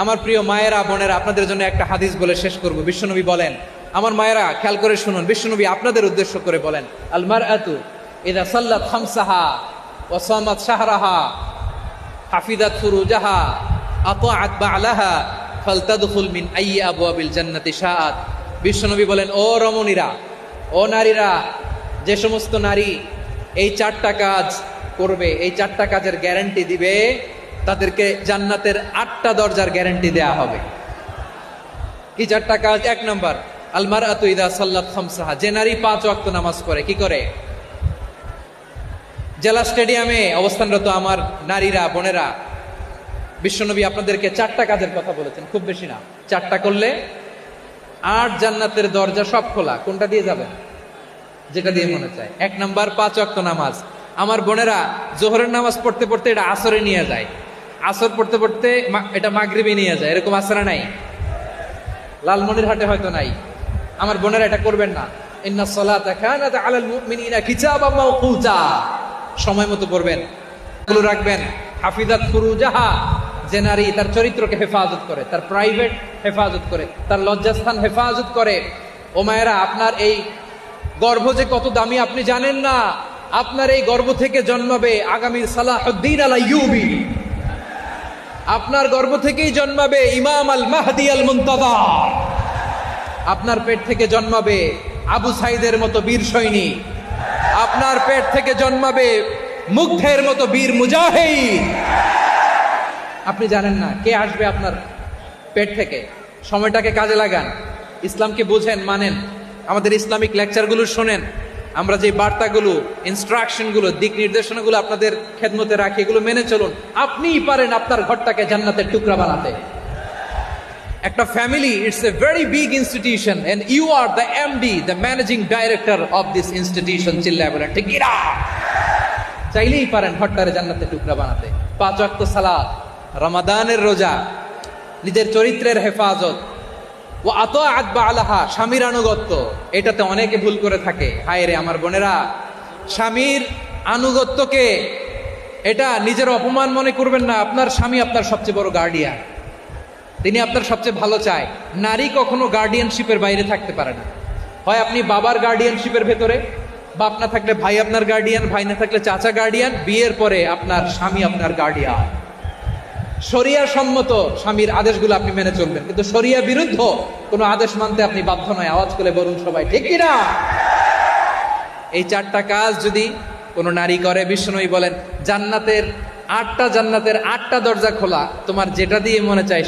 আমার প্রিয় মায়েরা বোনেরা, আপনাদের জন্য একটা হাদিস বলে শেষ করব। বিশ্বনবী বলেন, আমার মায়েরা খেয়াল করে শুনুন, বিশ্বনবী আপনাদের উদ্দেশ্য করে বলেন, আল মারআতু ইযা সাল্লাত খামসাহা ওয়া সামাত শাহরাহা হাফিজাত ফুরুজাহা আতাআত বা'লাহা ফালতাদখুল মিন আইয়ি আবওয়াবিল জান্নাতি শাআত। বিশ্বনবী বলেন, ও রমণীরা, ও নারীরা, যে সমস্ত নারী এই চারটা কাজ করবে, এই চারটা কাজের গ্যারান্টি দিবে, তাদেরকে জান্নাতের 8টা দরজার গ্যারান্টি দেয়া হবে। কি চারটা কাজ? 1 নম্বর, আল মারআতু ইযা সাল্লাত খামসাহা, যে নারী 5 ওয়াক্ত নামাজ পড়ে। কি করে? জেলা স্টেডিয়ামে অবস্থানরত আমার নারীরা বোনেরা, বিশ্বনবী আপনাদেরকে 4টা কাজের কথা বলেছেন, খুব বেশি না। 4টা করলে 8 জান্নাতের দরজা সব খোলা। কোনটা দিয়ে যাবেন? যেটা দিয়ে মনে চায়। 1 নাম্বার 5 ওয়াক্ত নামাজ। আমার বোনেরা জোহরের নামাজ পড়তে পড়তে এটা আসরে নিয়ে যায়, আসর পড়তে পড়তে এটা মাগরিবে নিয়ে যায়। এরকম আসরা নাই? লালমনিরহাটে হয়তো নাই। আমার বোনেরা এটা করবেন না। ইন্নাস সালাতা কানাত আলাল মুমিনিনা কিতাবাম মাওকুতা, সময় মতো পড়বেন, এগুলো রাখবেন। হাফিজাত ফুরুজাহা, যে নারী তার চরিত্রকে হেফাজত করে, তার প্রাইভেট হেফাজত করে, তার লজ্জাস্থান হেফাজত করে। ও মায়েরা, আপনার এই গর্ভ যে কত দামি আপনি জানেন না। আপনার এই গর্ভ থেকে জন্মাবে আগামীর সালাহুদ্দিন আল আইয়ুবী। আপনার গর্ভ থেকেই জন্মাবে ইমাম আল মাহদি আল মুনতাযার। আপনার পেট থেকে জন্মাবে আবু সাইদের মতো বীর সৈনিক। আপনার পেট থেকে জন্মাবে মুগ্ধের মতো বীর মুজাহিদ। আপনি জানেন না কে আসবে আপনার পেট থেকে। সময়টাকে কাজে লাগান, ইসলামকে বুঝেন, মানেন, আমাদের ইসলামিক লেকচারগুলো শোনেন। আমরা যে বার্তাগুলো, ইনস্ট্রাকশনগুলো, দিক নির্দেশনাগুলো আপনাদের খেদমতে রাখি, এগুলো মেনে চলুন। আপনিই পারেন আপনার ঘরটাকে জান্নাতের টুকরা বানাতে। একটা family, it's a very big institution and you are the MD, the managing director of this institution. চিল্লায় বলেন ঠিক কিনা? চাইলেই পারেন ঘরটারে জান্নাতের টুকরা বানাতে। 5 ওয়াক্ত সালাত, রমাদানের রোজা, নিজের চরিত্রের হেফাজত, ও আতাআত বা'লাহা, স্বামীর আনুগত্য। এটাতে অনেকে ভুল করে থাকে। হায় রে আমার বোনেরা, স্বামীর আনুগত্যকে এটা নিজের অপমান মনে করবেন না। আপনার স্বামী আপনার সবচেয়ে বড় গার্ডিয়ান, তিনি আপনার সবচেয়ে ভালো চায়। নারী কখনো গার্ডিয়ানশিপের বাইরে থাকতে পারে না। হয় আপনি বাবার গার্ডিয়ানশিপের ভেতরে, বাপ না থাকলে ভাই আপনার গার্ডিয়ান, ভাই না থাকলে চাচা গার্ডিয়ান, বিয়ের পরে আপনার স্বামী আপনার গার্ডিয়ান। শরিয়া সম্মত স্বামীর আদেশগুলো আপনি মেনে চলবেন, কিন্তু শরিয়া বিরুদ্ধ কোনো আদেশ মানতে আপনি বাধ্য নয়। আওয়াজ করে বলুন সবাই ঠিক কিনা? এই 4টা কাজ যদি কোনো নারী করে, বিশ্বনবী বলেন জান্নাতের 8টা দরজা খোলা। তোমার যেটা দিয়ে মনে চায়